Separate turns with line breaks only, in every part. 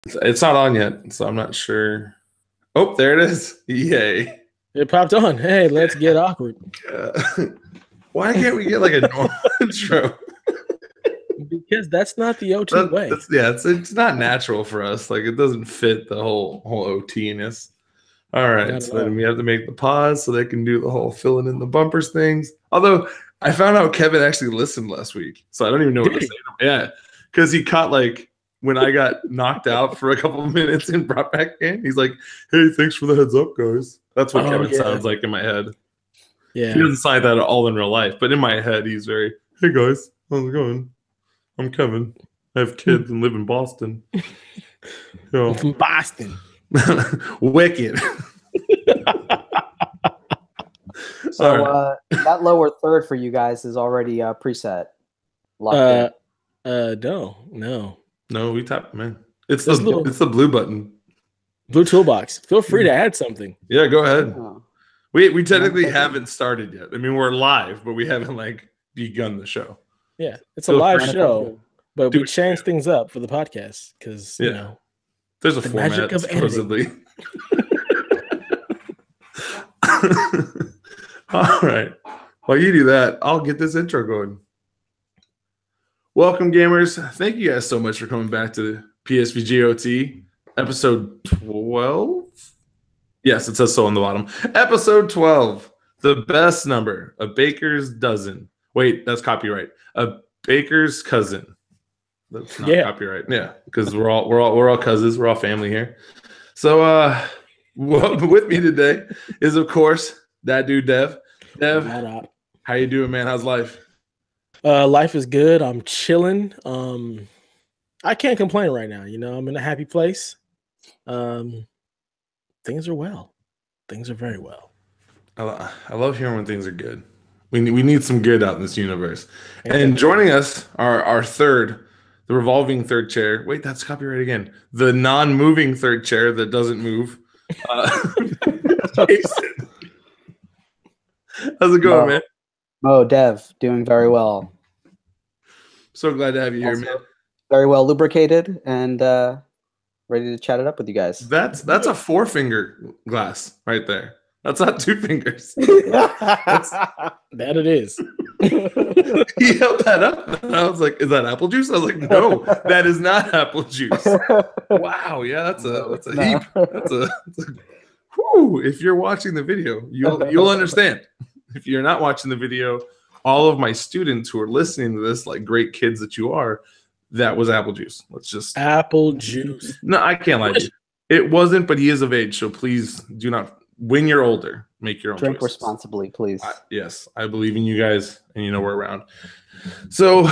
It's not on yet, so I'm not sure. Oh, there it is. Yay.
It popped on. Hey, let's get awkward.
Why can't we get like a normal intro?
Because that's not the OT way.
It's not natural for us. Like it doesn't fit the whole OT-ness. All right, so then we have to make the pause so they can do the whole filling in the bumpers things. Although I found out Kevin actually listened last week, so I don't even know what to say. Yeah, because he caught like when I got knocked out for a couple of minutes and brought back in. He's like, "Hey, thanks for the heads up, guys." That's what Kevin sounds like in my head.
Yeah,
he doesn't sound that at all in real life, but in my head, he's very, "Hey guys, how's it going? I'm Kevin. I have kids and live in Boston."
I'm from Boston.
Wicked.
So that lower third for you guys is already preset.
Locked in. No,
we tap, man. It's the blue button.
Blue toolbox. Feel free to add something.
Yeah, go ahead. We technically haven't started yet. I mean, we're live, but we haven't like begun the show.
Yeah, it's a live show, but we change things up for the podcast because you know
there's a format magic of supposedly. All right. While you do that, I'll get this intro going. Welcome, gamers. Thank you guys so much for coming back to PSVG OT, episode 12. Yes, it says so on the bottom. Episode 12, the best number, a baker's dozen. Wait, that's copyright. A baker's cousin. That's not copyright. Yeah, because we're all cousins. We're all family here. So, with me today is, of course, that dude Dev. Dev, how you doing, man? How's life?
Life is good. I'm chilling. I can't complain right now. You know, I'm in a happy place. Things are well. Things are very well.
I love hearing when things are good. We need some good out in this universe. And joining us, our third, the revolving third chair. Wait, that's copyright again. The non-moving third chair that doesn't move. Jason. How's it going, man?
Dev, doing very well.
So glad to have you here, man.
Very well lubricated and ready to chat it up with you guys.
That's a 4-finger glass right there. That's not 2 fingers. That
it is.
He held that up, and I was like, "Is that apple juice?" I was like, "No, that is not apple juice." Wow, yeah, that's a heap. That's a whew. If you're watching the video, you'll understand. If you're not watching the video, all of my students who are listening to this, like great kids that you are, that was apple juice. Let's just
apple juice.
No, I can't lie to you. It wasn't, but he is of age, so please do not. When you're older, make your own
drink
choices.
Responsibly, please.
Yes, I believe in you guys, and you know we're around. So,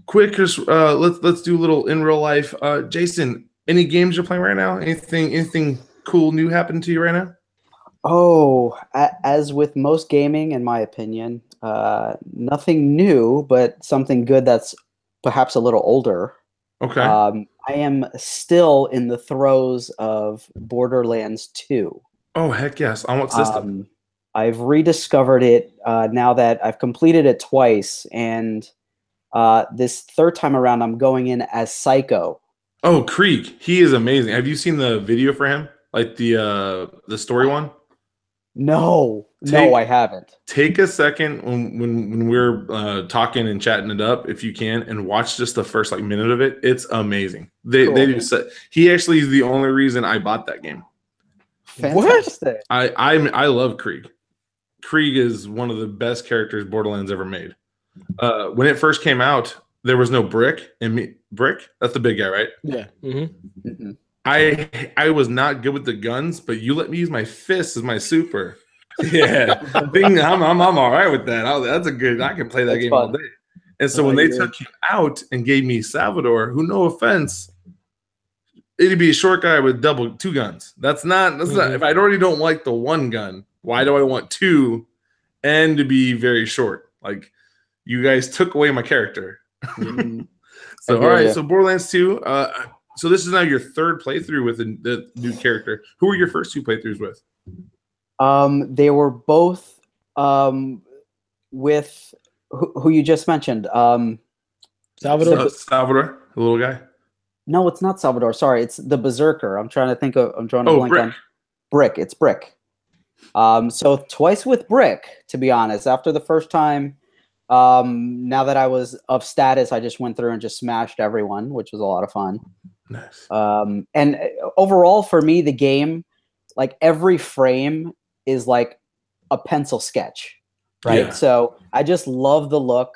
quick, let's do a little in real life. Jason, any games you're playing right now? Anything cool new happening to you right now?
Oh, as with most gaming, in my opinion, nothing new, but something good that's perhaps a little older.
Okay.
I am still in the throes of Borderlands 2.
Oh, heck yes. On what system?
I've rediscovered it now that I've completed it twice, and this third time around, I'm going in as Psycho.
Oh, Krieg. He is amazing. Have you seen the video for him? Like the story one?
No, I haven't.
Take a second when we're talking and chatting it up, if you can, and watch just the first minute of it. It's amazing. They do. He actually is the only reason I bought that game.
Fantastic.
What? I love Krieg. Krieg is one of the best characters Borderlands ever made. When it first came out, there was no Brick. Brick? That's the big guy, right?
Yeah. Mm-hmm.
Mm-hmm.
I was not good with the guns, but you let me use my fists as my super. Yeah, I'm all right with that. That's a good. I can play that game all day. And so when they took him out and gave me Salvador, who, no offense, it'd be a short guy with 2 guns. That's not. If I already don't like the 1 gun, why do I want 2 and to be very short? Like, you guys took away my character. So all right, so Borderlands 2. So this is now your 3rd playthrough with the new character. Who were your first 2 playthroughs with?
They were both with who you just mentioned.
Salvador,
the little guy.
No, it's not Salvador. Sorry, it's the Berserker. I'm trying to think of. I'm drawing a blank
Brick.
on Brick. It's Brick. So twice with Brick, to be honest. After the first time, now that I was of status, I just went through and just smashed everyone, which was a lot of fun.
Nice.
And overall, for me, the game, like every frame is like a pencil sketch, right?
Yeah.
So I just love the look.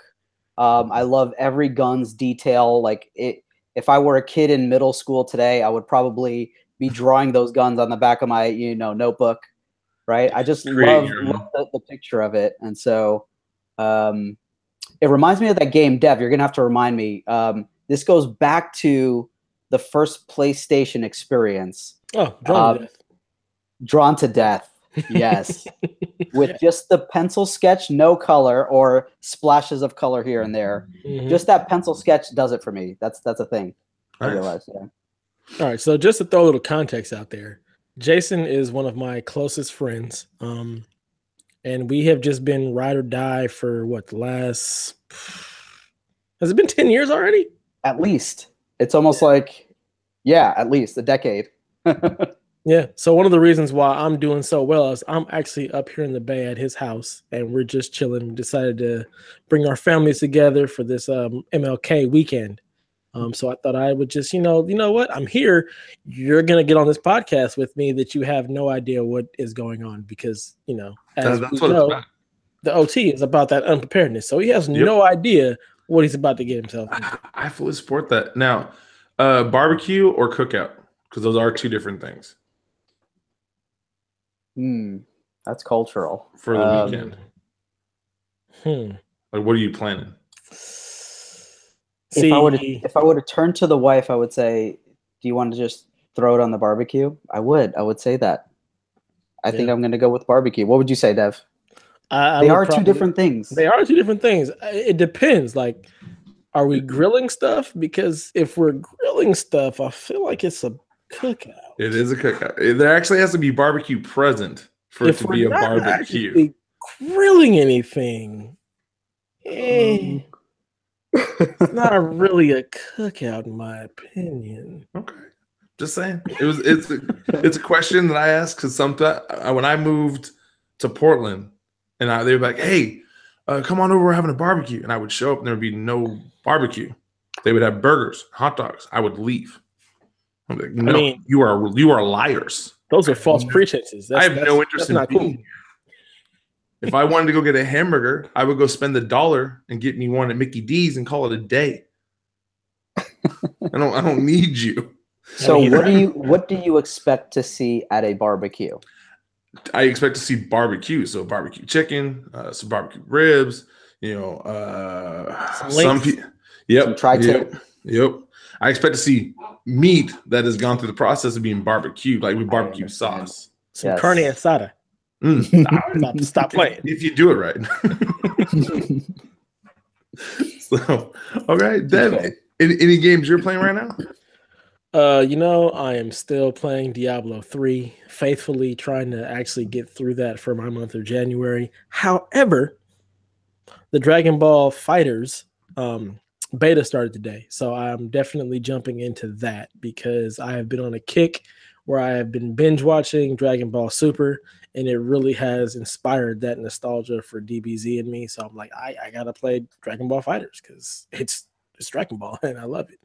I love every gun's detail. Like if I were a kid in middle school today, I would probably be drawing those guns on the back of my, notebook, right? I just love the picture of it. And so it reminds me of that game, Dev, you're going to have to remind me. This goes back to the first PlayStation experience.
Oh, Drawn to Death.
Drawn to Death, yes. With just the pencil sketch, no color or splashes of color here and there. Mm-hmm. Just that pencil sketch does it for me. That's a thing. I realize, yeah.
All right, so just to throw a little context out there, Jason is one of my closest friends, and we have just been ride or die for what, the last... Has it been 10 years already?
At least. It's almost like, at least a decade.
Yeah, so one of the reasons why I'm doing so well is I'm actually up here in the Bay at his house, and we're just chilling. We decided to bring our families together for this MLK weekend. So I thought I would just, you know what? I'm here. You're going to get on this podcast with me that you have no idea what is going on because, as
that's
we
what
know,
it's about.
The OT is about that unpreparedness. So he has no idea what he's about to get himself into.
I fully support that. Now, barbecue or cookout? Because those are two different things.
That's cultural.
For the weekend. Like, what are you planning?
If I were to turn to the wife, I would say, do you want to just throw it on the barbecue? I would say that. I think I'm going to go with barbecue. What would you say, Dev? They are two different things.
They are two different things. It depends. Like, are we grilling stuff? Because if we're grilling stuff, I feel like it's a cookout.
It is a cookout. There actually has to be barbecue present for it to be a barbecue.
Grilling anything. It's not really a cookout, in my opinion.
Okay, just saying. It's a question that I ask because sometimes when I moved to Portland, and they were like, "Hey, come on over, we're having a barbecue," and I would show up, and there would be no barbecue. They would have burgers, hot dogs. I would leave. I'm like, no, you are liars.
Those are false pretenses.
I have no interest in being here. If I wanted to go get a hamburger, I would go spend $1 and get me one at Mickey D's and call it a day. I don't need you.
So what do you expect to see at a barbecue?
I expect to see barbecue. So barbecue chicken, some barbecue ribs, some people. Yep. Yep. I expect to see meat that has gone through the process of being barbecued, like with barbecue sauce.
Some carne asada. Stop playing.
If you do it right. So, okay, Dev, any games you're playing right now?
I am still playing Diablo 3, faithfully trying to actually get through that for my month of January. However, the Dragon Ball Fighters beta started today, so I'm definitely jumping into that because I have been on a kick where I have been binge watching Dragon Ball Super, and it really has inspired that nostalgia for DBZ in me. So I'm like, I gotta play Dragon Ball Fighters because it's Dragon Ball and I love it.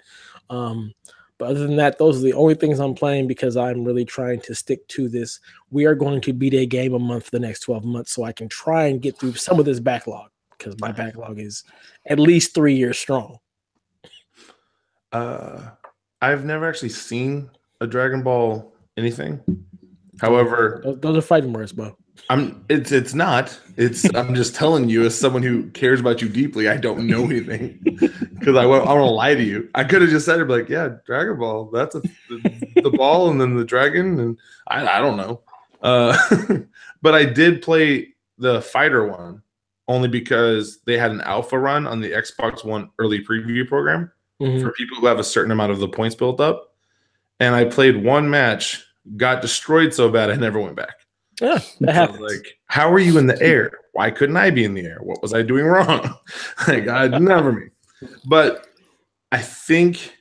But other than that, those are the only things I'm playing because I'm really trying to stick to this. We are going to beat a game a month for the next 12 months so I can try and get through some of this backlog because my backlog is at least 3 years strong.
I've never actually seen a Dragon Ball anything. However,
those are fighting words, bro.
It's not. I'm just telling you, as someone who cares about you deeply, I don't know anything because I want to lie to you. I could have just said it, like, yeah, Dragon Ball. That's the ball, and then the dragon, and I don't know. But I did play the fighter one only because they had an alpha run on the Xbox One early preview program for people who have a certain amount of the points built up. And I played one match, got destroyed so bad I never went back.
Yeah, that happens.
Like, how are you in the air? Why couldn't I be in the air? What was I doing wrong? Like, I'd never me. But I think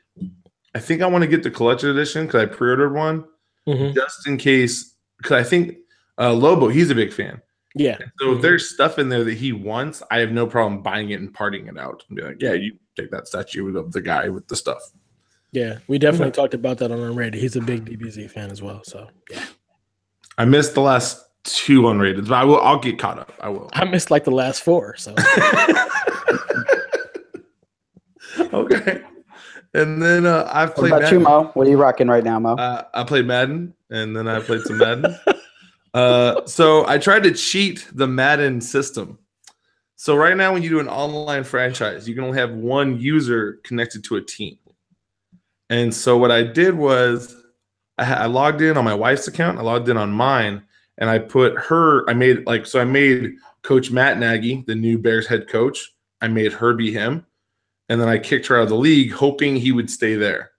I think I want to get the collector's edition because I pre-ordered one just in case. Because I think Lobo, he's a big fan.
Yeah.
And so if there's stuff in there that he wants, I have no problem buying it and partying it out and be like, yeah, you take that statue of the guy with the stuff.
Yeah, we definitely talked about that on Unrated. He's a big DBZ fan as well. So yeah.
I missed the last 2 unrated, but I'll get caught up. I will.
I missed like the last 4. So
okay. And then I've played.
What about you, Mo? What are you rocking right now, Mo?
I played Madden, and then I played some Madden. So I tried to cheat the Madden system. So right now, when you do an online franchise, you can only have one user connected to a team. And so what I did was I logged in on my wife's account. I logged in on mine, and I put her. I made Coach Matt Nagy, the new Bears head coach. I made her be him. And then I kicked her out of the league, hoping he would stay there.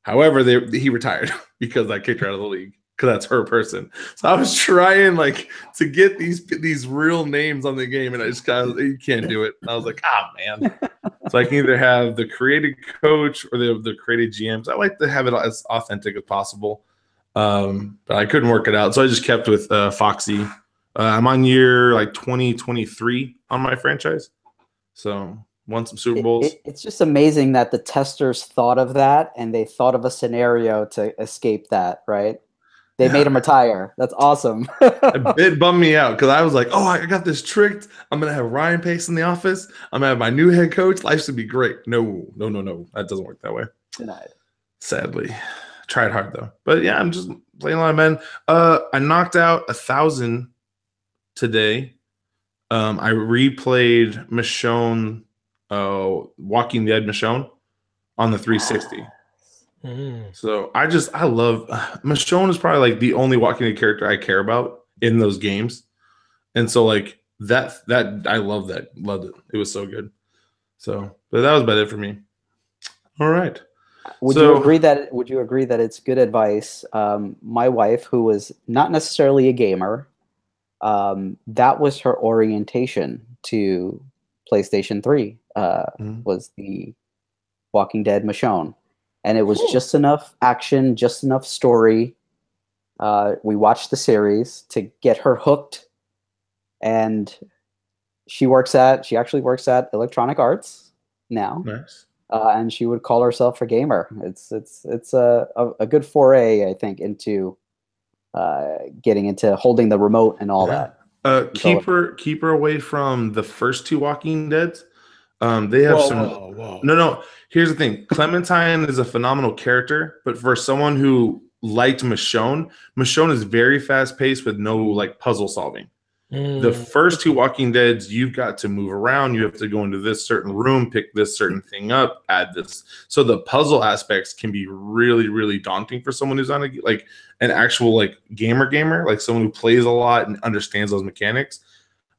However, he retired because I kicked her out of the league because that's her person. So I was trying to get these real names on the game, and I just you can't do it. And I was like, man. So I can either have the created coach or the created GMs. I like to have it as authentic as possible, but I couldn't work it out. So I just kept with Foxy. I'm on year 2023 on my franchise. So won some Super Bowls.
It's just amazing that the testers thought of that and they thought of a scenario to escape that, right? They made him retire. That's awesome.
It bummed me out because I was like, oh, I got this tricked. I'm going to have Ryan Pace in the office. I'm going to have my new head coach. Life should be great. No. That doesn't work that way.
Denied.
Sadly. Tried hard, though. But, yeah, I'm just playing a lot of men. I knocked out 1,000 today. I replayed Michonne. Walking Dead Michonne on the 360. So I love Michonne is probably the only Walking Dead character I care about in those games, and so that I love that, loved it. It was so good. So, but that was about it for me. All right.
Would you agree that it's good advice? My wife, who was not necessarily a gamer, that was her orientation to PlayStation 3. Was the Walking Dead Michonne, and it was just enough action, just enough story. We watched the series to get her hooked, and she actually works at Electronic Arts now.
Nice.
And she would call herself a gamer. It's a good foray, I think, into getting into holding the remote and all that.
Keep her away from the first 2 Walking Deads. They have
whoa.
No. Here's the thing. Clementine is a phenomenal character, but for someone who liked Michonne is very fast paced with no puzzle solving. The first 2 Walking Deads, you've got to move around. You have to go into this certain room, pick this certain thing up, add this. So the puzzle aspects can be really, really daunting for someone who's on an actual gamer, someone who plays a lot and understands those mechanics.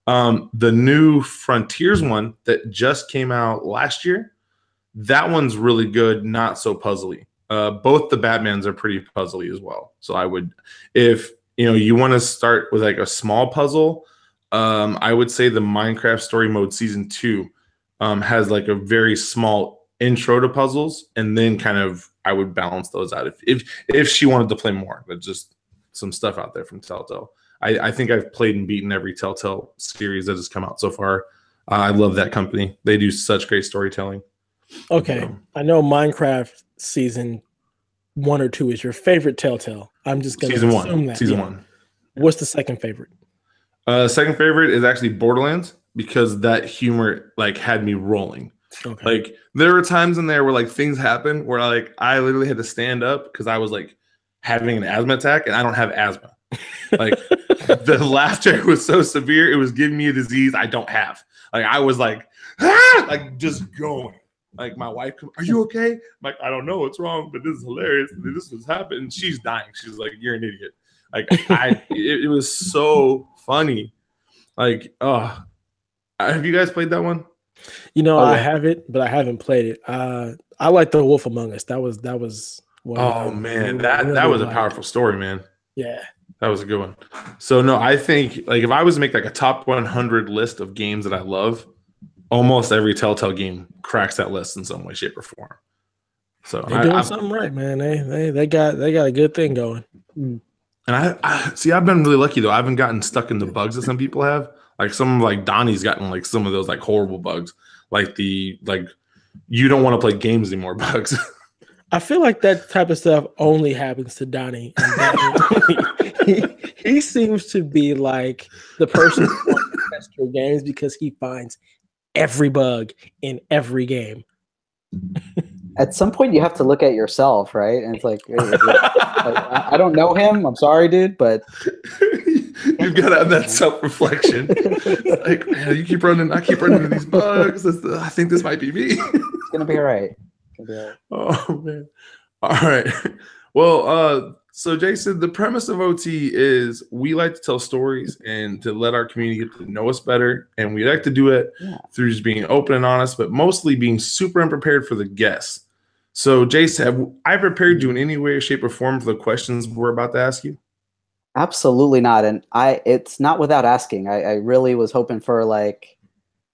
The new Frontiers one that just came out last year, that one's really good, not so puzzly. Both the Batmans are pretty puzzly as well. So I would, if you want to start with a small puzzle, I would say the Minecraft Story Mode Season 2 has a very small intro to puzzles, and then I would balance those out if she wanted to play more. But just some stuff out there from Telltale. I think I've played and beaten every Telltale series that has come out so far. I love that company. They do such great storytelling.
Okay. I know Minecraft Season 1 or 2 is your favorite Telltale. I'm just going to assume that.
Season 1.
What's the second favorite?
Second favorite is actually Borderlands, because that humor had me rolling. Okay. There were times in there where things happen where I literally had to stand up because I was having an asthma attack, and I don't have asthma. The laughter was so severe, it was giving me a disease I don't have. I was just going. My wife, are you okay? I'm like, I don't know what's wrong, but this is hilarious. This has happened. She's dying. She's like, you're an idiot. It was so funny. Have you guys played that one?
I have it, but I haven't played it. I like The Wolf Among Us. That was one.
Oh man, that was a powerful story, man.
Yeah.
That was a good one. So no, I think if I was to make a top 100 list of games that I love, almost every Telltale game cracks that list in some way, shape, or form. So
they're doing something right, man. They got a good thing going.
And I see. I've been really lucky though. I haven't gotten stuck in the bugs that some people have. Like Donnie's gotten like some of those like horrible bugs, like you don't want to play games anymore bugs.
I feel like that type of stuff only happens to Donnie. And he seems to be like the person who wants to test your games because he finds every bug in every game.
At some point, you have to look at yourself, right? And it's like I don't know him. I'm sorry, dude, but
you've got to have that self-reflection. Like, man, I keep running into these bugs. I think this might be me.
It's gonna be all right.
Oh man! All right. Well, so Jason, the premise of OT is we like to tell stories and to let our community get to know us better, and we like to do it through just being open and honest, but mostly being super unprepared for the guests. So, Jason, have I prepared you in any way, shape, or form for the questions we're about to ask you?
Absolutely not, and it's not without asking. I really was hoping for like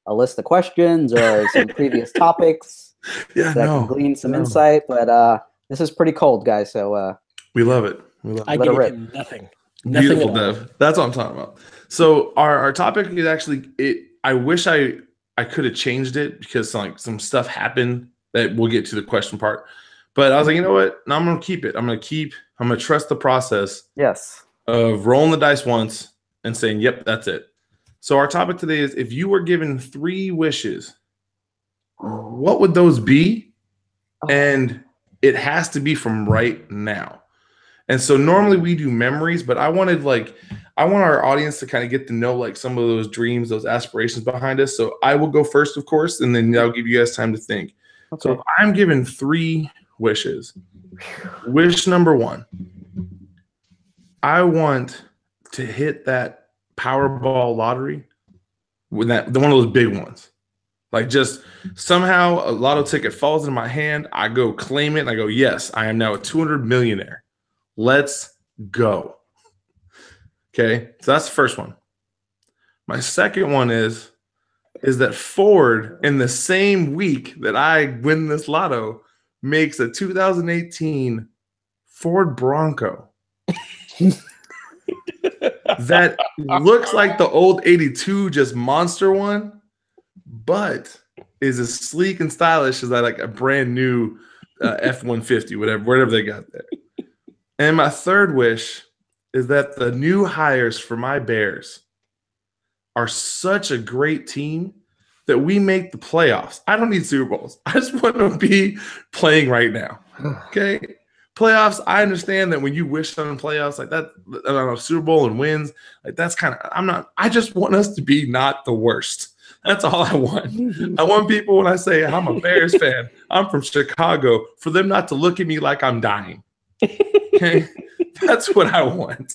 a list of questions or some previous topics.
Yeah,
that can glean some insight, but this is pretty cold, guys. So
we love it.
I gave him nothing.
Beautiful, Dev. That's what I'm talking about. So our topic is actually it. I wish I could have changed it because like some stuff happened that we'll get to the question part. But I was like, you know what? No, I'm gonna keep it. I'm gonna trust the process.
Yes.
Of rolling the dice once and saying, "Yep, that's it." So our topic today is: if you were given 3 wishes, what would those be? And it has to be from right now. And so normally we do memories, but I want our audience to kind of get to know like some of those dreams, those aspirations behind us. So I will go first, of course, and then I'll give you guys time to think. Okay. So if I'm given 3 wishes, wish number 1, I want to hit that Powerball lottery with one of those big ones. Like just somehow a lotto ticket falls in my hand. I go claim it and I go, yes, I am now a 200 millionaire. Let's go. Okay. So that's the first one. My second one is that Ford in the same week that I win this lotto makes a 2018 Ford Bronco that looks like the old 82 just monster one, but is as sleek and stylish as like a brand new F-150, whatever they got there. And my third wish is that the new hires for my Bears are such a great team that we make the playoffs. I don't need Super Bowls. I just want to be playing right now. Okay? Playoffs, I understand that when you wish on playoffs like that, I don't know, Super Bowl and wins, like that's kind of, I just want us to be not the worst. That's all I want. I want people, when I say I'm a Bears fan, I'm from Chicago, for them not to look at me like I'm dying. Okay? That's what I want.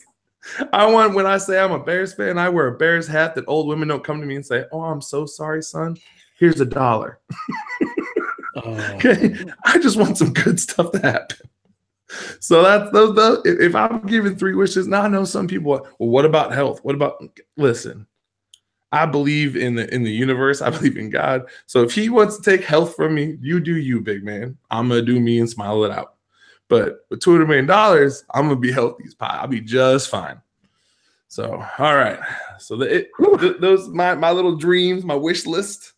I want, when I say I'm a Bears fan, I wear a Bears hat that old women don't come to me and say, "Oh, I'm so sorry, son. Here's $1." Okay? I just want some good stuff to happen. So that's those. If I'm given 3 wishes, now I know some people. Well, what about health? What about? Listen, I believe in the universe. I believe in God. So if He wants to take health from me, you do you, big man. I'm gonna do me and smile it out. But with $200 million, I'm gonna be healthy as pie. I'll be just fine. So all right. So those my little dreams, my wish list.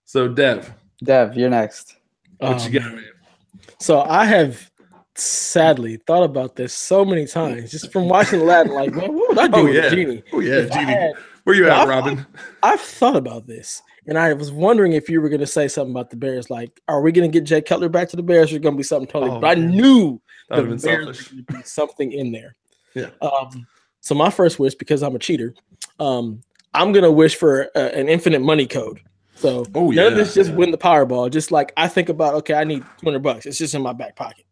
So Dev,
you're next.
What you got, man?
So I have sadly thought about this so many times just from watching Aladdin. Like, man, what would I do with Genie?
Oh yeah, Genie. Where you at, Robin?
I've thought about this, and I was wondering if you were going to say something about the Bears. Like, are we going to get Jay Cutler back to the Bears? Or going to be something totally? But I knew the Bears was going to be something in there.
Yeah.
So my first wish, because I'm a cheater, I'm going to wish for an infinite money code. So none of this just win the Powerball. Just like I think about, okay, I need $200. It's just in my back pocket.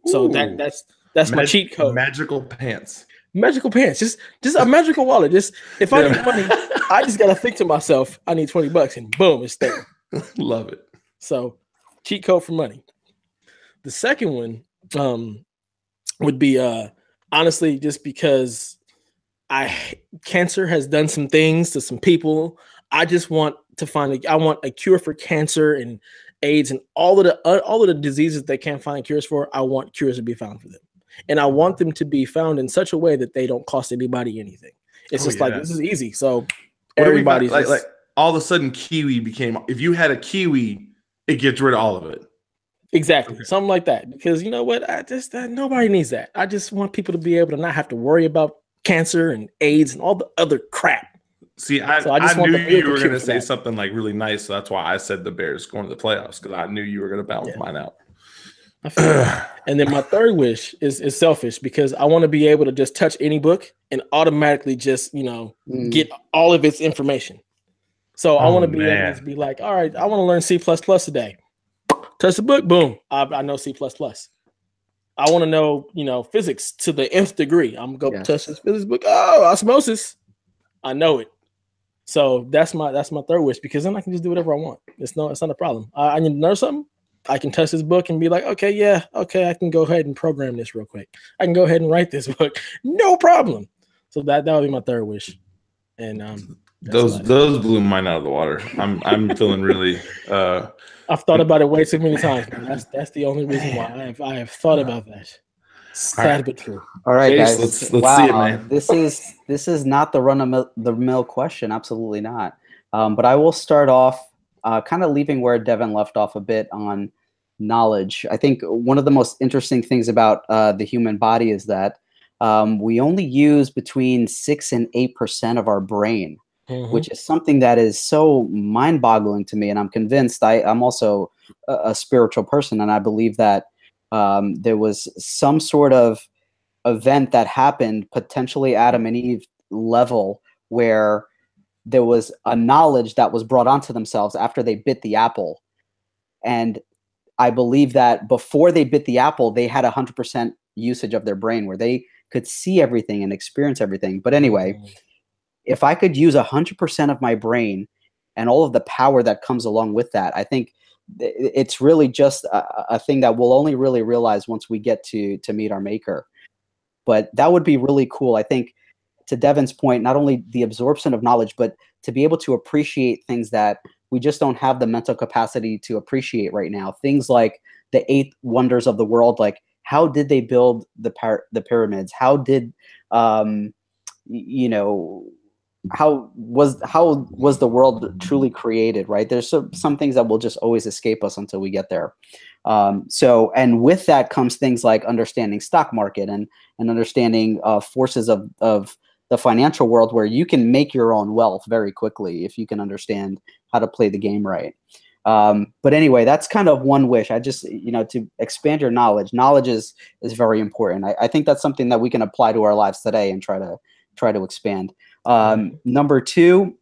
So that's my cheat code.
Magical pants.
Magical pants. Just a magical wallet. Just if I need money, I just gotta think to myself, I need $20, and boom, it's there.
Love it.
So cheat code for money. The second one would be honestly just because cancer has done some things to some people. I just want to I want a cure for cancer, AIDS, and all of the diseases they can't find cures for. I want cures to be found for them, and I want them to be found in such a way that they don't cost anybody anything. It's just like, this is easy. So everybody's
like all of a sudden kiwi became, if you had a kiwi, it gets rid of all of it.
Exactly. Something like that. Because you know what? Nobody needs that. I just want people to be able to not have to worry about cancer and AIDS and all the other crap.
See, I knew you were going to say something like really nice. So that's why I said the Bears going to the playoffs, because I knew you were going to balance mine out.
And then my third wish is selfish, because I want to be able to just touch any book and automatically just, get all of its information. So I want to be able to be like, all right, I want to learn C++ today. Touch the book, boom, I know C++. I want to know, physics to the nth degree. I'm gonna go touch this physics book. Oh, osmosis, I know it. So that's my third wish, because then I can just do whatever I want. It's not a problem. I need to know something. I can touch this book and be like, okay, I can go ahead and program this real quick. I can go ahead and write this book, no problem. So that would be my third wish. And
those blew mine out of the water. I'm feeling really.
I've thought about it way too many times. That's the only reason why I have thought about that. Sad but true.
All right,
Chase,
guys.
let's see it, man.
This is not the run-of-the-mill question. Absolutely not. But I will start off kind of leaving where Devin left off a bit on knowledge. I think one of the most interesting things about the human body is that we only use between 6 and 8% of our brain. Which is something that is so mind-boggling to me. And I'm convinced I'm also a spiritual person, and I believe that there was some sort of event that happened, potentially Adam and Eve level, where there was a knowledge that was brought onto themselves after they bit the apple. And I believe that before they bit the apple, they had 100% usage of their brain where they could see everything and experience everything. But anyway, if I could use 100% of my brain and all of the power that comes along with that, I think it's really just a thing that we'll only really realize once we get to meet our maker. But that would be really cool. I think, to Devin's point, not only the absorption of knowledge, but to be able to appreciate things that we just don't have the mental capacity to appreciate right now. Things like the 8 wonders of the world, like how did they build the pyramids? How did, how was the world truly created, right? There's some things that will just always escape us until we get there. And with that comes things like understanding stock market and understanding forces of the financial world, where you can make your own wealth very quickly if you can understand how to play the game right. But anyway, that's kind of one wish. I just, to expand your knowledge. Knowledge is very important. I think that's something that we can apply to our lives today and try to expand. Number 2,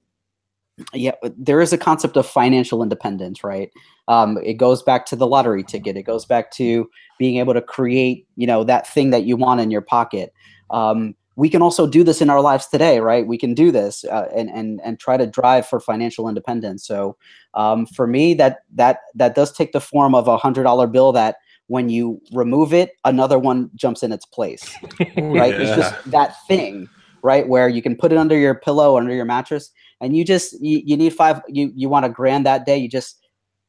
there is a concept of financial independence, right? It goes back to the lottery ticket. It goes back to being able to create, that thing that you want in your pocket. We can also do this in our lives today, right? We can do this and try to drive for financial independence. So for me, that does take the form of a $100 bill that when you remove it, another one jumps in its place, right? It's just that thing, right, where you can put it under your pillow, under your mattress, and you need you want $1,000 that day, you just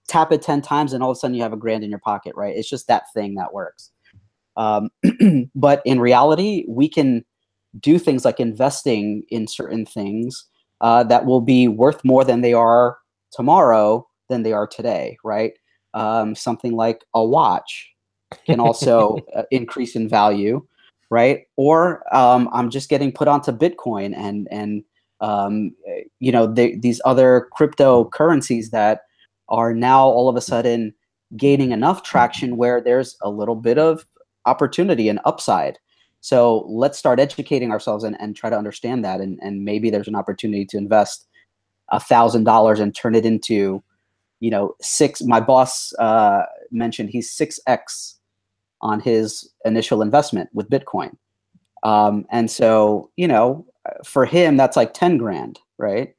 tap it 10 times and all of a sudden you have $1,000 in your pocket, right? It's just that thing that works. But in reality, we can do things like investing in certain things that will be worth more than they are tomorrow than they are today, right? Something like a watch can also increase in value, right? Or I'm just getting put onto Bitcoin and these other cryptocurrencies that are now all of a sudden gaining enough traction where there's a little bit of opportunity and upside. So let's start educating ourselves and try to understand that. And maybe there's an opportunity to invest $1,000 and turn it into, 6. My boss mentioned he's 6x on his initial investment with Bitcoin. And so, for him, that's like 10 grand, right?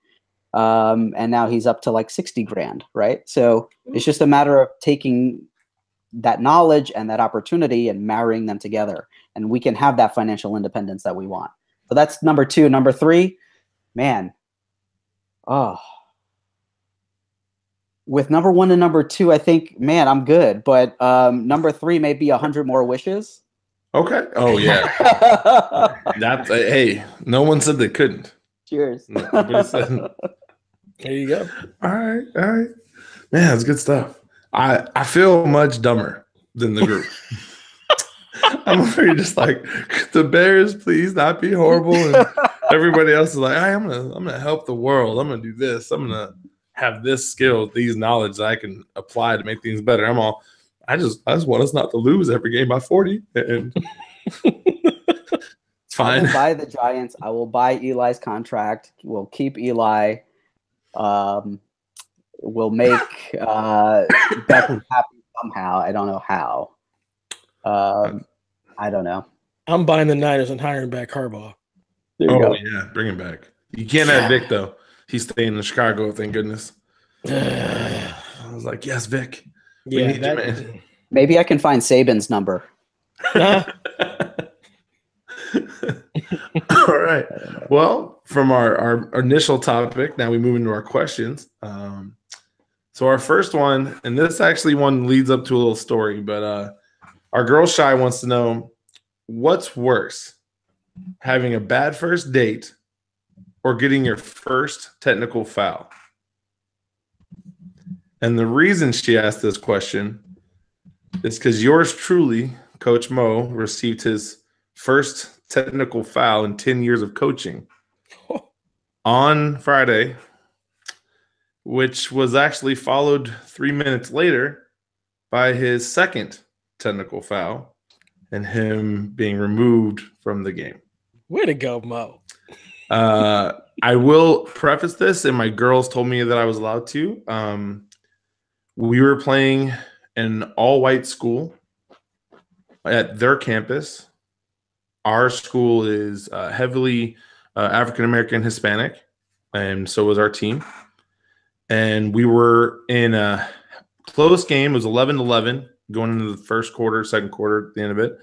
And now he's up to like 60 grand, right? So it's just a matter of taking that knowledge and that opportunity and marrying them together. And we can have that financial independence that we want. So that's number 2. Number 3, man. Oh, With number 1 and number 2, I think, man, I'm good. But number 3 may be 100 More Wishes.
Okay. Oh yeah. That's hey. No one said they couldn't.
Cheers.
Nobody said.
There you go.
All right. Man, that's good stuff. I feel much dumber than the group. I'm already just like, could the Bears please not be horrible? And everybody else is like, I'm gonna help the world. I'm gonna do this. I'm gonna have this skill, these knowledge that I can apply to make things better. I just want us not to lose every game by 40. And it's fine.
I will buy the Giants. I will buy Eli's contract. We'll keep Eli. We'll make Beckham happy somehow. I don't know how. I don't know.
I'm buying the Niners and hiring back Harbaugh.
There you go.
Yeah, bring him back. You can't have Vic though. He's staying in Chicago, thank goodness. I was like, yes, Vic.
Yeah,
you, man.
Maybe I can find Saban's number.
All right. Well, from our initial topic, now we move into our questions. So our first one, and this actually one leads up to a little story, but our girl Shy wants to know, what's worse, having a bad first date or getting your first technical foul? And the reason she asked this question is because yours truly, Coach Mo, received his first technical foul in 10 years of coaching on Friday, which was actually followed 3 minutes later by his second technical foul and him being removed from the game.
Way to go, Mo.
I will preface this, and my girls told me that I was allowed to. We were playing an all-white school at their campus. Our school is heavily African-American Hispanic, and so was our team. And we were in a close game. It was 11-11 going into the first quarter, second quarter, at the end of it,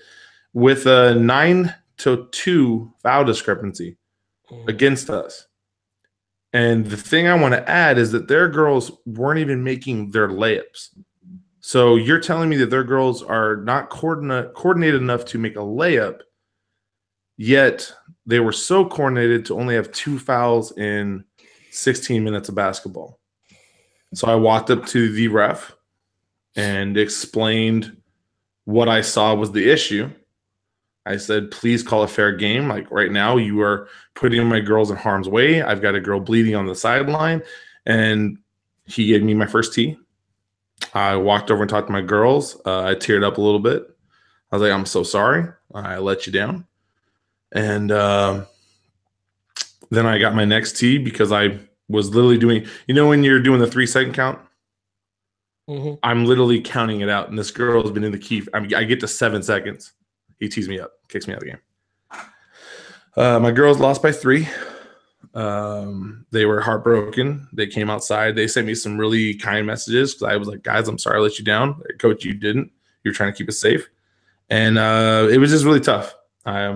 with a 9-2 foul discrepancy against us. And the thing I want to add is that their girls weren't even making their layups. So you're telling me that their girls are not coordinated enough to make a layup, yet they were so coordinated to only have 2 fouls in 16 minutes of basketball. So I walked up to the ref and explained what I saw was the issue. I said, please call a fair game. Like right now, you are putting my girls in harm's way. I've got a girl bleeding on the sideline. And he gave me my first tee. I walked over and talked to my girls. I teared up a little bit. I was like, I'm so sorry. I let you down. And then I got my next tee because I was literally doing, when you're doing the 3-second count, I'm literally counting it out. And this girl has been in the key. I get to 7 seconds. He tees me up, kicks me out of the game. My girls lost by 3. They were heartbroken. They came outside. They sent me some really kind messages because I was like, guys, I'm sorry I let you down. Coach, you didn't. You're trying to keep us safe. And it was just really tough. I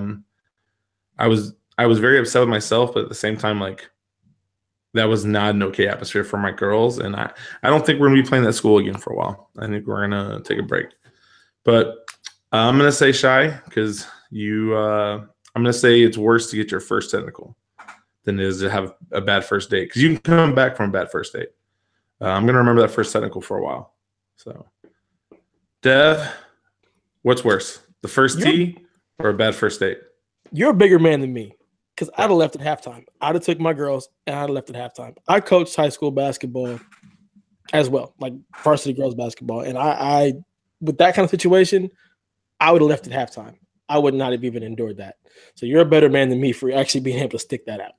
was very upset with myself, but at the same time, like, that was not an okay atmosphere for my girls. And I don't think we're going to be playing that school again for a while. I think we're going to take a break. But I'm going to say Shy because I'm going to say it's worse to get your first technical than it is to have a bad first date because you can come back from a bad first date. I'm going to remember that first technical for a while. So, Dev, what's worse, the first tee or a bad first date?
You're a bigger man than me because I'd have left at halftime. I'd have took my girls and I'd have left at halftime. I coached high school basketball as well, like varsity girls basketball. And I with that kind of situation, I would have left at halftime. I would not have even endured that. So you're a better man than me for actually being able to stick that out.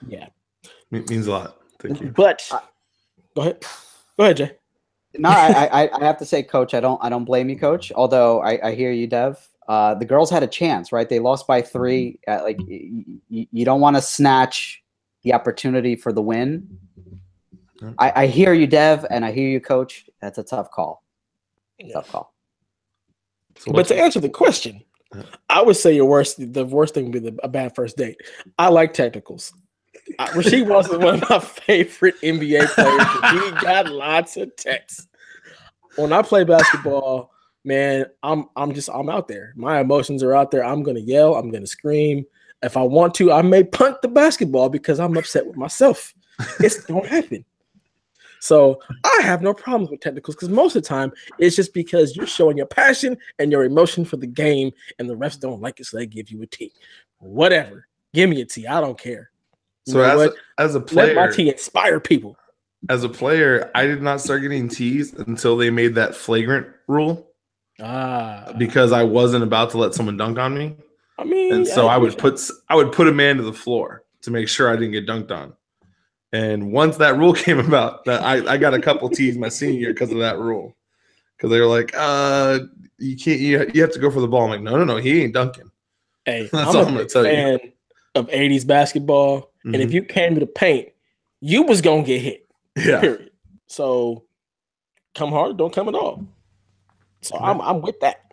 Yeah.
It means a lot. Thank you.
But go ahead, Jay.
No, I have to say, Coach, I don't blame you, Coach. Although I hear you, Dev. The girls had a chance, right? They lost by 3. Like you don't want to snatch the opportunity for the win. I hear you, Dev, and I hear you, Coach. That's a tough call. Tough call.
So but to answer the question, I would say the worst thing would be a bad first date. I like technicals. Rasheed Wallace is one of my favorite NBA players. He got lots of texts. When I play basketball, man, I'm out there. My emotions are out there. I'm gonna yell. I'm gonna scream. If I want to, I may punt the basketball because I'm upset with myself. It's gonna happen. So I have no problems with technicals because most of the time it's just because you're showing your passion and your emotion for the game, and the refs don't like it, so they give you a T. Whatever, give me a T. I don't care.
You so as a player,
let my T inspire people.
As a player, I did not start getting T's until they made that flagrant rule. Because I wasn't about to let someone dunk on me.
I mean,
and so I would put a man to the floor to make sure I didn't get dunked on. And once that rule came about, that I got a couple T's my senior year because of that rule. Because they were like, you can't, you have to go for the ball. I'm like, no, he ain't dunking.
Hey, that's all I'm gonna tell you. Of 80s basketball, and if you came to the paint, you was gonna get hit.
Yeah.
Period. So come hard, don't come at all. So I'm with that.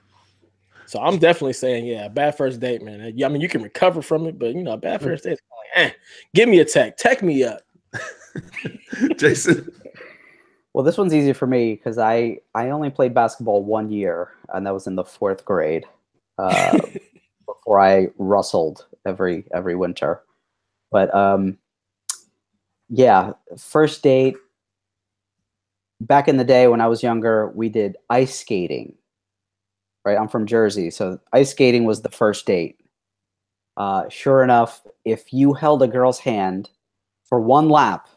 So I'm definitely saying, bad first date, man. I mean, you can recover from it, but a bad first date is like, give me a tech me up.
Jason.
Well, this one's easy for me because I only played basketball 1 year, and that was in the 4th grade. Before I rustled every winter. But first date. Back in the day when I was younger, we did ice skating. Right, I'm from Jersey, so ice skating was the first date. Sure enough, if you held a girl's hand for one lap,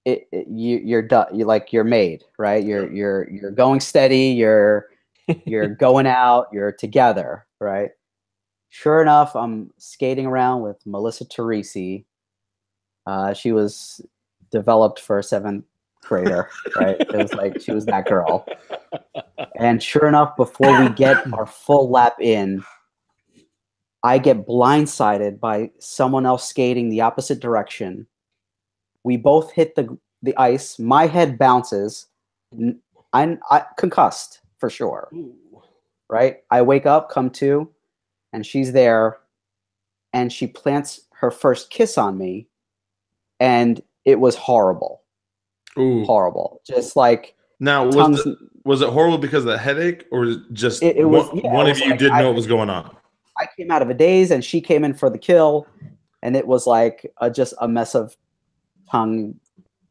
you're done. You're made, right? You're going steady. You're going out. You're together, right? Sure enough, I'm skating around with Melissa Teresi. She was developed for a 7th grader, right? It was like she was that girl. And sure enough, before we get our full lap in, I get blindsided by someone else skating the opposite direction. We both hit the ice. My head bounces. I'm concussed for sure. Right? I wake up, come to, and she's there, and she plants her first kiss on me, and it was horrible.
Ooh.
Horrible. Just like
now, was it horrible because of the headache, or just one of you didn't know what was going on?
I came out of a daze, and she came in for the kill, and it was like just a mess of tongue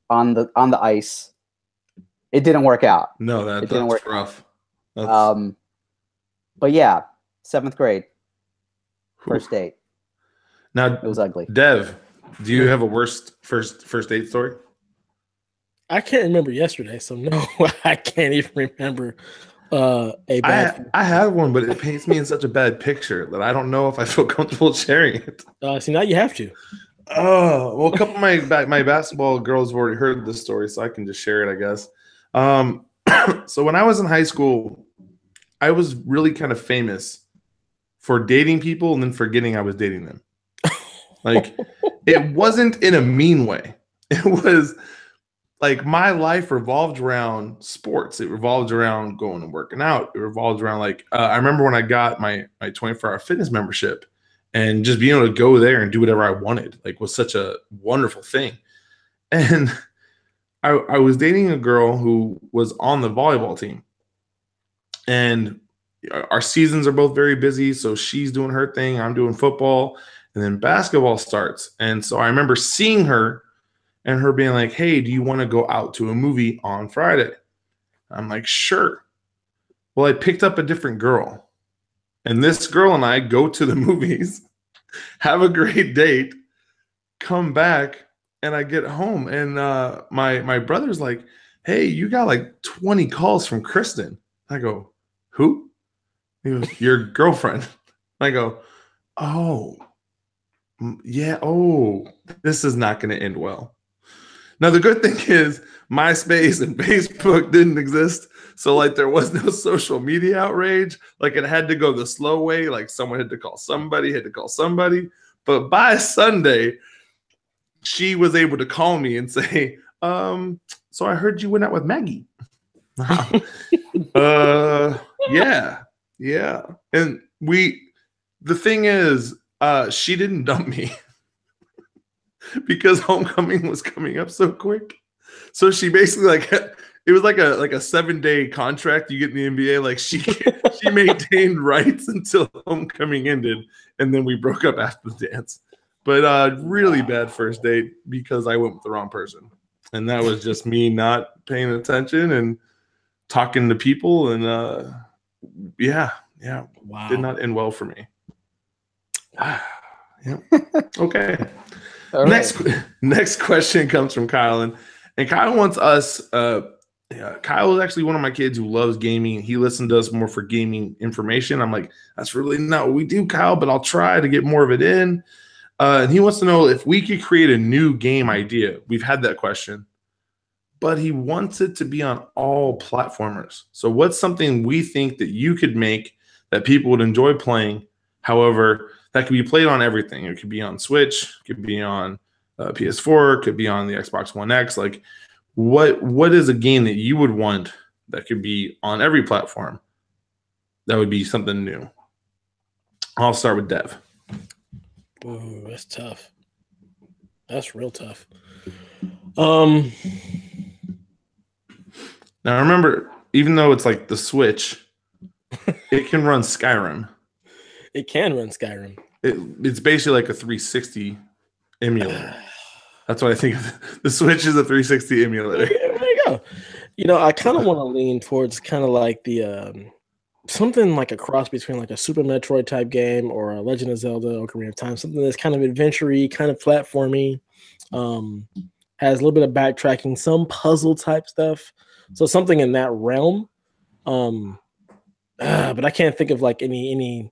on the ice. It didn't work out.
No, that's rough.
But yeah, 7th grade, first date.
Now
it was ugly.
Dev, do you have a worst first date story?
I can't remember yesterday, so no, I can't even remember a bad.
I have one, but it paints me in such a bad picture that I don't know if I feel comfortable sharing it.
See, now you have to.
Oh, well, a couple of my basketball girls have already heard this story, so I can just share it, I guess. So when I was in high school, I was really kind of famous for dating people and then forgetting I was dating them. Like, it wasn't in a mean way. It was like my life revolved around sports. It revolved around going and working out. It revolved around I remember when I got my 24-hour fitness membership, and just being able to go there and do whatever I wanted, was such a wonderful thing. And I was dating a girl who was on the volleyball team. And our seasons are both very busy. So she's doing her thing. I'm doing football. And then basketball starts. And so I remember seeing her and her being like, hey, do you want to go out to a movie on Friday? I'm like, sure. Well, I picked up a different girl. And this girl and I go to the movies, have a great date, come back, and I get home. And my brother's like, hey, you got 20 calls from Kristen. I go, who? He goes, your girlfriend. I go, oh, yeah. Oh, this is not going to end well. Now, the good thing is MySpace and Facebook didn't exist. So there was no social media outrage. It had to go the slow way. Someone had to call somebody. But by Sunday, she was able to call me and say, so I heard you went out with Maggie. Yeah. And the thing is, she didn't dump me. because homecoming was coming up so quick. So she basically like it was like a 7-day contract you get in the NBA. Like she maintained rights until homecoming ended, and then we broke up after the dance. But really bad first date because I went with the wrong person, and that was just me not paying attention and talking to people, and yeah, wow, did not end well for me. Yeah. Okay. Right. Next question comes from Kyle, and Kyle wants us. Kyle is actually one of my kids who loves gaming. He listened to us more for gaming information. I'm like, that's really not what we do, Kyle, but I'll try to get more of it in. And he wants to know if we could create a new game idea. We've had that question, but he wants it to be on all platformers. So what's something we think that you could make that people would enjoy playing? However, that could be played on everything. It could be on Switch, it could be on PS4, it could be on the Xbox One X. Like, what is a game that you would want that could be on every platform? That would be something new. I'll start with Dev.
Ooh, that's tough. That's real tough. Now
remember, even though it's like the Switch, it can run Skyrim.
It can run Skyrim.
It's basically like a 360 emulator. That's what I think of. The Switch is a 360 emulator.
There you go. You know, I kind of want to lean towards kind of like the something like a cross between like a Super Metroid type game or a Legend of Zelda Ocarina of Time, something that's kind of adventure-y, kind of platformy, has a little bit of backtracking, some puzzle type stuff. So something in that realm. But I can't think of like any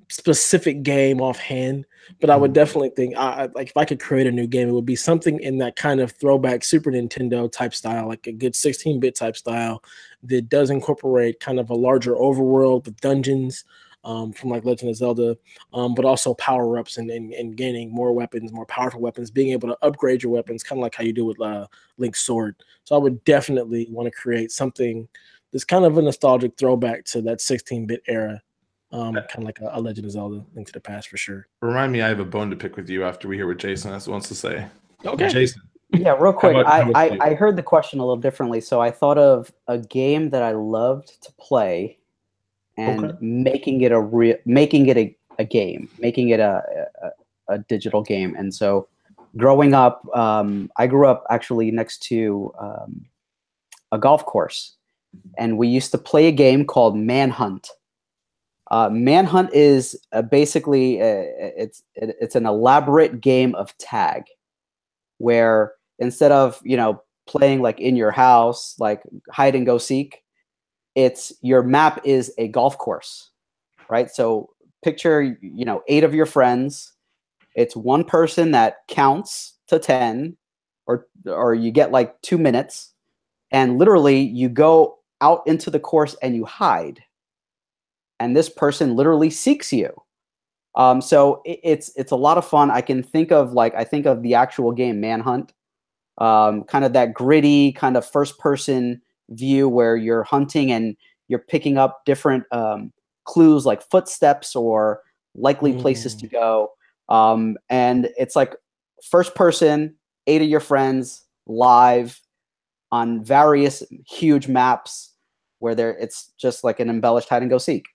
specific game offhand, but I would definitely think like if I could create a new game, it would be something in that kind of throwback Super Nintendo type style, like a good 16-bit type style that does incorporate kind of a larger overworld with dungeons from like Legend of Zelda, but also power-ups and gaining more weapons, more powerful weapons, being able to upgrade your weapons, kind of like how you do with Link's sword. So I would definitely want to create something that's kind of a nostalgic throwback to that 16-bit era. Kind of like a Legend of Zelda, Link to the Past for sure.
Remind me, I have a bone to pick with you after we hear what Jason wants to say.
Okay,
Jason.
Yeah, real quick. I heard the question a little differently, so I thought of a game that I loved to play, and making it a game, making it a digital game. And so, growing up, I grew up actually next to a golf course, and we used to play a game called Manhunt. Manhunt is basically it's an elaborate game of tag, where instead of playing like in your house, like hide and go seek, it's your map is a golf course, right? So picture 8 of your friends. It's one person that counts to 10, or you get like 2 minutes, and literally you go out into the course and you hide. And this person literally seeks you. So it's a lot of fun. I think of the actual game Manhunt, kind of that gritty kind of first person view where you're hunting and you're picking up different clues like footsteps or likely places to go. And it's like first person, 8 of your friends live on various huge maps where it's just like an embellished hide and go seek.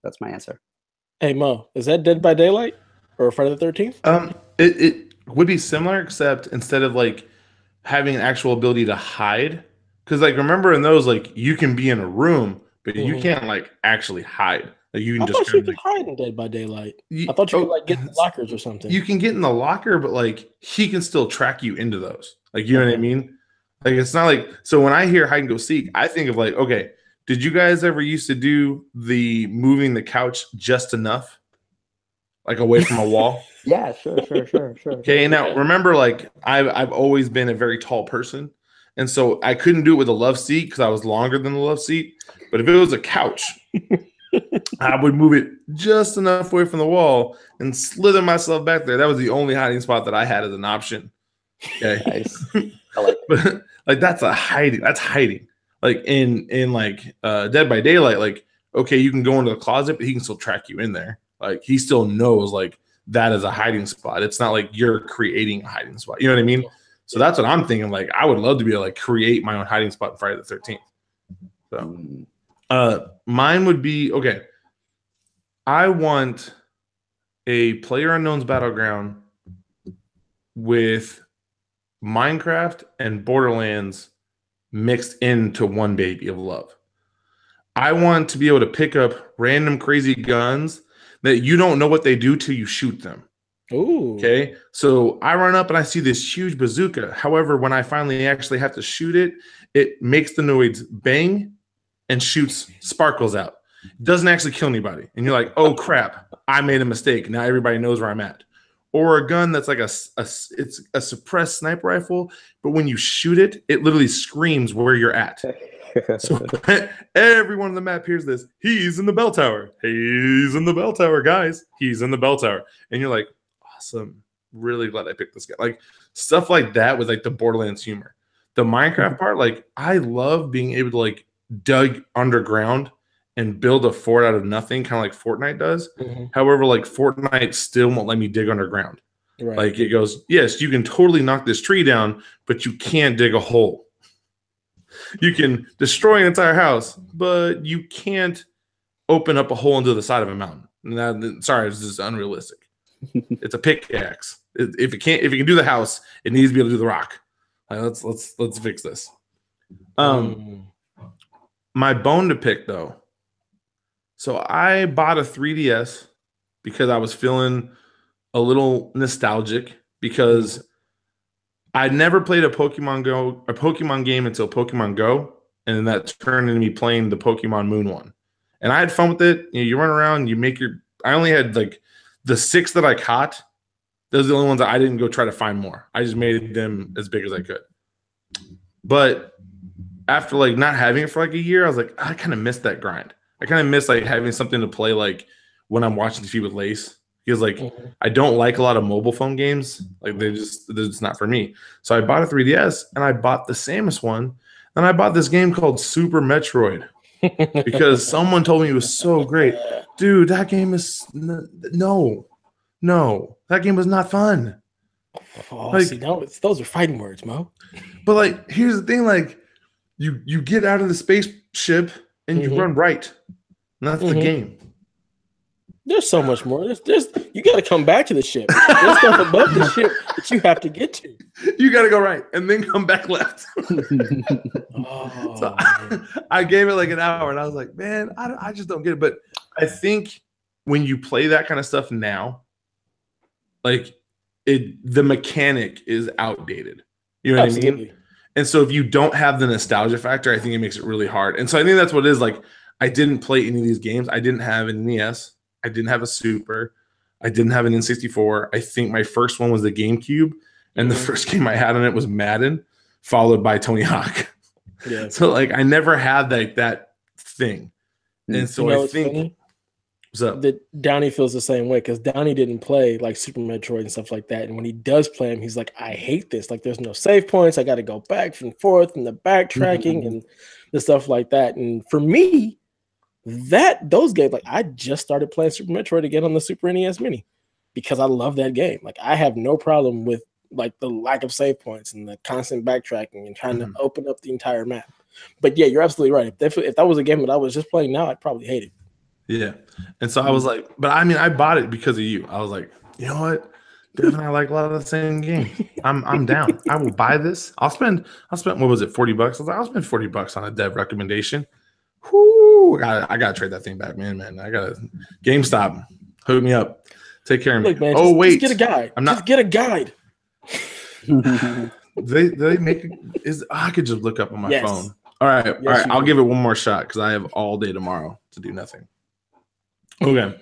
That's my answer.
Hey Mo, is that Dead by Daylight or Friday the 13th?
It would be similar, except instead of like having an actual ability to hide, because like remember in those, like you can be in a room, but you can't like actually hide. Like you can
I
just
thought you could hide in Dead by Daylight. I thought you could like get in the lockers or something.
You can get in the locker, but like he can still track you into those. Like you know what I mean? Like it's not like, so when I hear hide and go seek, I think of like, okay, did you guys ever used to do the moving the couch just enough, like away from a wall?
Yeah, sure.
Okay, now remember, like I've always been a very tall person, and so I couldn't do it with a love seat because I was longer than the love seat. But if it was a couch, I would move it just enough away from the wall and slither myself back there. That was the only hiding spot that I had as an option. Okay,
nice. I like it.
But like that's hiding. That's hiding. Like in Dead by Daylight, like okay, you can go into the closet, but he can still track you in there. Like he still knows like that as a hiding spot. It's not like you're creating a hiding spot. You know what I mean? So that's what I'm thinking. Like, I would love to be able to like create my own hiding spot in Friday the 13th. So mine would be, okay, I want a Player Unknown's Battleground with Minecraft and Borderlands mixed into one baby of love. I want to be able to pick up random crazy guns that you don't know what they do till you shoot them.
Ooh.
Okay. So I run up and I see this huge bazooka. However, when I finally actually have to shoot it, it makes the noise bang and shoots sparkles out. It doesn't actually kill anybody. And you're like, oh crap, I made a mistake. Now everybody knows where I'm at. Or a gun that's like it's a suppressed sniper rifle, but when you shoot it, it literally screams where you're at. So everyone on the map hears this. He's in the bell tower. He's in the bell tower, guys. He's in the bell tower. And you're like, awesome. Really glad I picked this guy. Like stuff like that with like the Borderlands humor. The Minecraft part, like I love being able to like dug underground and build a fort out of nothing, kind of like Fortnite does. However, like Fortnite still won't let me dig underground. Right. Like it goes, yes, you can totally knock this tree down, but you can't dig a hole. You can destroy an entire house, but you can't open up a hole into the side of a mountain. Sorry, it's just unrealistic. It's a pickaxe. If it can do the house, it needs to be able to do the rock. Like, let's fix this. My bone to pick though. So I bought a 3DS because I was feeling a little nostalgic because I never played a Pokemon game until Pokemon Go, and then that turned into me playing the Pokemon Moon one. And I had fun with it. You run around, you make your. I only had like the 6 that I caught. Those are the only ones that I didn't go try to find more. I just made them as big as I could. But after like not having it for like a year, I was like, I kind of missed that grind. I kind of miss like having something to play like when I'm watching TV with Lace. Because like I don't like a lot of mobile phone games. Like they're just not for me. So I bought a 3DS and I bought the Samus one. And I bought this game called Super Metroid because someone told me it was so great. Dude, that game is no. That game was not fun.
Oh, like, see, no, those are fighting words, Mo.
But like, here's the thing: like, you get out of the spaceship and you run right. And that's the game.
There's so much more. There's you got to come back to the ship. There's stuff above the ship that you have to get to.
You got to go right and then come back left. So I gave it like an hour and I was like, man, I just don't get it. But I think when you play that kind of stuff now, like the mechanic is outdated. You know what I mean? And so if you don't have the nostalgia factor, I think it makes it really hard. And so I think that's what it is. Like, I didn't play any of these games. I didn't have an NES. I didn't have a Super. I didn't have an N64. I think my first one was the GameCube. And the first game I had on it was Madden, followed by Tony Hawk. Yeah. So, like, I never had that thing. And so I think...
that Downey feels the same way because Downey didn't play like Super Metroid and stuff like that. And when he does play him, he's like, I hate this. Like, there's no save points. I got to go back and forth and the backtracking and the stuff like that. And for me, those games, like, I just started playing Super Metroid again on the Super NES Mini because I love that game. Like, I have no problem with like the lack of save points and the constant backtracking and trying to open up the entire map. But yeah, you're absolutely right. If that was a game that I was just playing now, I'd probably hate it.
Yeah. And so I was like, but I mean, I bought it because of you. I was like, you know what? Dev and I like a lot of the same games. I'm down. I will buy this. I'll spend what was it, $40? I was like, I'll spend $40 on a Dev recommendation. Whoo, I gotta trade that thing back, man. I gotta GameStop. Hook me up. Take care of me.
Look, man,
wait.
Just get a guide. Just get a guide.
they make it I could just look up on my phone. All right. I'll give it one more shot because I have all day tomorrow to do nothing. Okay.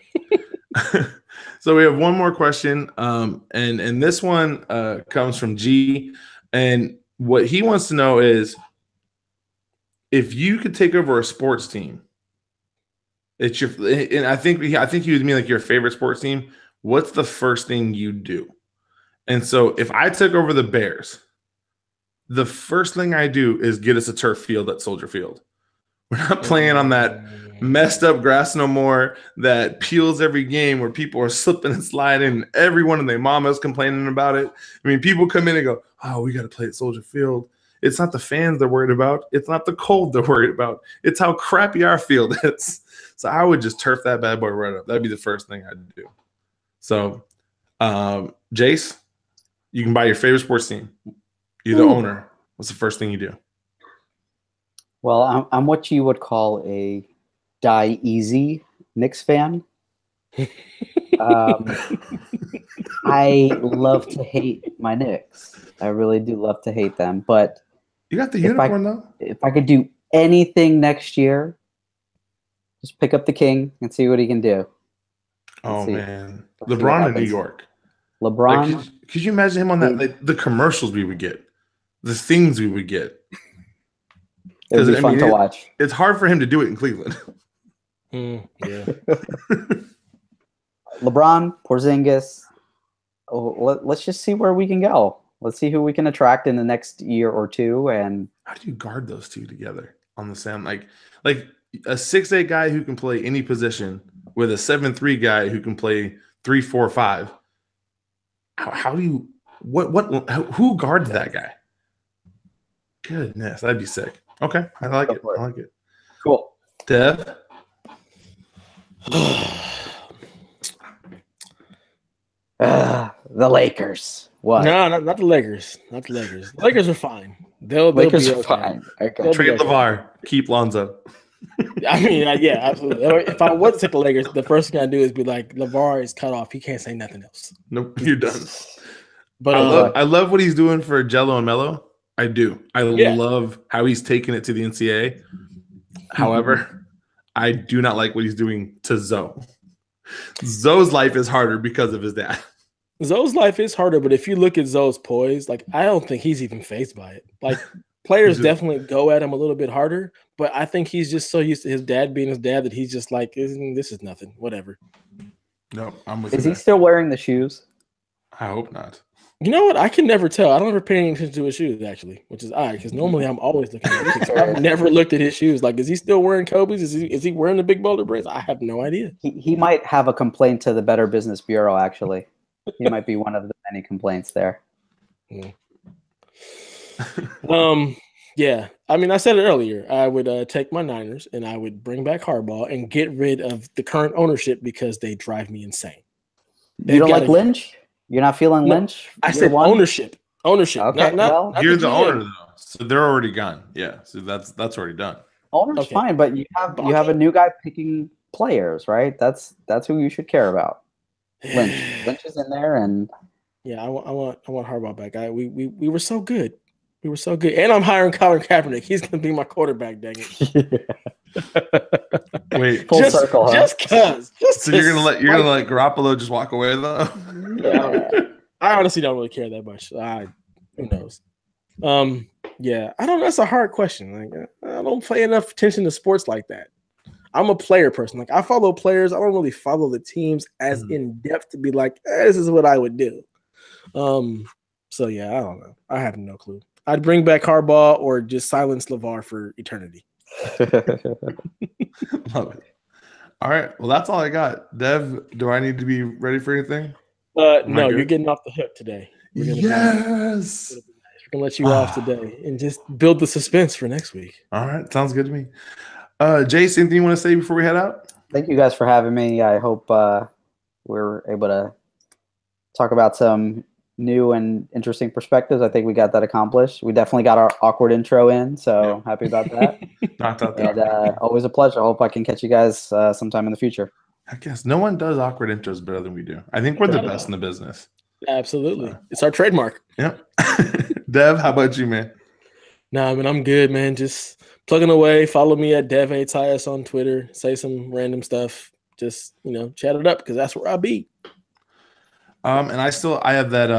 So we have one more question. And this one comes from G. And what he wants to know is if you could take over a sports team, and I think he would mean like your favorite sports team, what's the first thing you do? And so if I took over the Bears, the first thing I do is get us a turf field at Soldier Field. We're not playing on that messed up grass no more that peels every game where people are slipping and sliding. Everyone and their mama's complaining about it. I mean, people come in and go, oh, we got to play at Soldier Field. It's not the fans they're worried about. It's not the cold they're worried about. It's how crappy our field is. So I would just turf that bad boy right up. That'd be the first thing I'd do. So, Jace, you can buy your favorite sports team. You're the owner. What's the first thing you do?
Well, I'm what you would call a die easy Knicks fan. I love to hate my Knicks. I really do love to hate them. But
you got the unicorn though.
If I could do anything next year, just pick up the king and see what he can do.
Oh man, LeBron in New York.
LeBron.
Like, could you imagine him on that? Like, the commercials we would get, the things we would get.
It would be fun to watch.
It's hard for him to do it in Cleveland.
Yeah.
LeBron, Porzingis. Let's just see where we can go. Let's see who we can attract in the next year or two. And
how do you guard those two together on the same? Like a 6'8" guy who can play any position with a 7'3" guy who can play 3, 4, 5. How do you who guards that guy? Goodness, that'd be sick. Okay, I like it. I like it.
Cool.
Dev?
The Lakers. What?
No, not the Lakers. Not the Lakers. The Lakers are fine.
Lakers
be
are fine.
Okay.
Trade LeVar. Keep Lonzo.
I mean, yeah, absolutely. If I was to take the Lakers, the first thing I do is be like, LeVar is cut off. He can't say nothing else.
Nope, you're done.
But
I love what he's doing for Jello and Melo. I do. I love how he's taking it to the NCAA. However, I do not like what he's doing to Zoe. Zoe's life is harder because of his dad.
Zoe's life is harder, but if you look at Zoe's poise, like, I don't think he's even fazed by it. Like, players definitely go at him a little bit harder, but I think he's just so used to his dad being his dad that he's just like, this is nothing, whatever.
No, I'm with you.
Is he still wearing the shoes?
I hope not.
You know what? I can never tell. I don't ever pay any attention to his shoes, actually, which is odd because normally I'm always looking at his shoes. I've never looked at his shoes. Like, is he still wearing Kobe's? Is he wearing the big boulder braids? I have no idea.
He might have a complaint to the Better Business Bureau, actually. He might be one of the many complaints there.
Yeah. I mean, I said it earlier. I would take my Niners and I would bring back Harbaugh and get rid of the current ownership because they drive me insane.
You don't like Lynch? You're not feeling Lynch?
I said ownership. Ownership.
Okay,
not
you're the owner though, so they're already gone. Yeah, so that's already done.
Owner's fine, but you have a new guy picking players, right? That's who you should care about. Lynch is in there, and
yeah, I want Harbaugh back. We were so good. We were so good, and I'm hiring Colin Kaepernick. He's gonna be my quarterback. Dang it!
Wait,
full circle.
Just cause.
So you're gonna let Garoppolo just walk away though?
Yeah, I honestly don't really care that much. Who knows? Yeah, I don't know. That's a hard question. Like, I don't pay enough attention to sports like that. I'm a player person. Like, I follow players. I don't really follow the teams as in depth to be like, this is what I would do. So yeah, I don't know. I have no clue. I'd bring back Harbaugh or just silence LeVar for eternity.
Love it. All right. Well, that's all I got. Dev, do I need to be ready for anything?
No, you're getting off the hook today.
Yes.
We're gonna let you off today and just build the suspense for next week.
All right. Sounds good to me. Jace, anything you want to say before we head out?
Thank you guys for having me. I hope we're able to talk about some new and interesting perspectives. I think we got that accomplished. We definitely got our awkward intro in, so happy about that. And always a pleasure. I hope I can catch you guys sometime in the future.
I guess no one does awkward intros better than we do. I think we're the best in the business.
Absolutely. It's our trademark.
Yep. Dev, how about you, man?
Nah, I mean, I'm good, man. Just plugging away. Follow me at DevATIUS on Twitter. Say some random stuff. Just, chat it up because that's where I be.
And I have that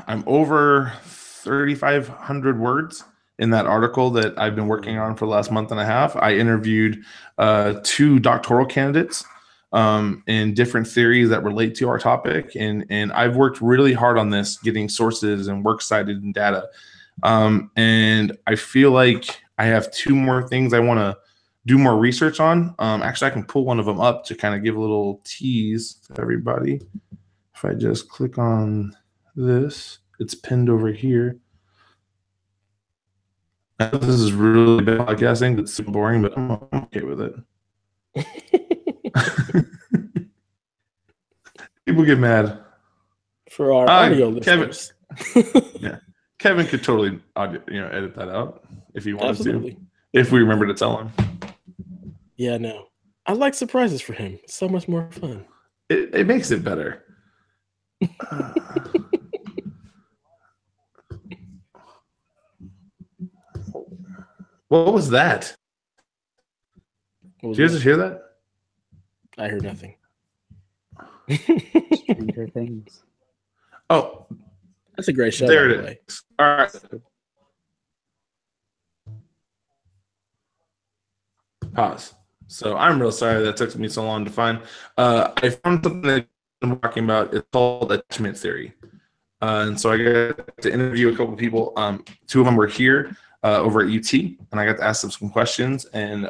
I'm over 3,500 words in that article that I've been working on for the last month and a half. I interviewed 2 doctoral candidates in different theories that relate to our topic. And I've worked really hard on this, getting sources and works cited and data. And I feel like I have 2 more things I want to do more research on. Actually, I can pull one of them up to kind of give a little tease to everybody. If I just click on this, it's pinned over here. I know this is really bad podcasting. It's super boring, but I'm okay with it. People get mad.
For our audio listeners.
Yeah, Kevin could totally edit that out if he wanted
Absolutely.
to. If we remember to tell him.
Yeah, no. I like surprises for him. It's so much more fun.
It makes it better. What was that? Did you guys just hear that?
I heard nothing.
Stranger Things.
Oh,
that's a great show.
There it is. All right. Pause. So I'm real sorry that took me so long to find. I found something that I'm talking about. It's called attachment theory. And so I got to interview a couple of people. Two of them were here over at UT, and I got to ask them some questions and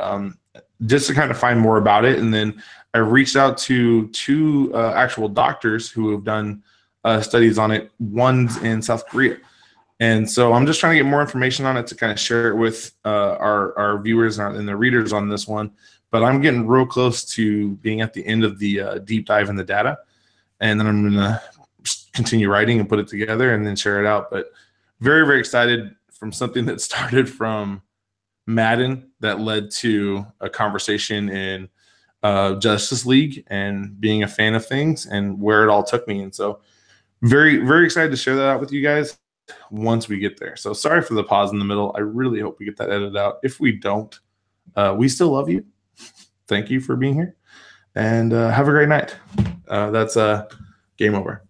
just to kind of find more about it. And then I reached out to two actual doctors who have done studies on it. One's in South Korea. And so I'm just trying to get more information on it to kind of share it with our viewers and the readers on this one. But I'm getting real close to being at the end of the deep dive in the data. And then I'm going to continue writing and put it together and then share it out. But very, very excited from something that started from Madden that led to a conversation in Justice League and being a fan of things and where it all took me. And so very, very excited to share that out with you guys once we get there. So sorry for the pause in the middle. I really hope we get that edited out. If we don't, we still love you. Thank you for being here and have a great night. That's game over.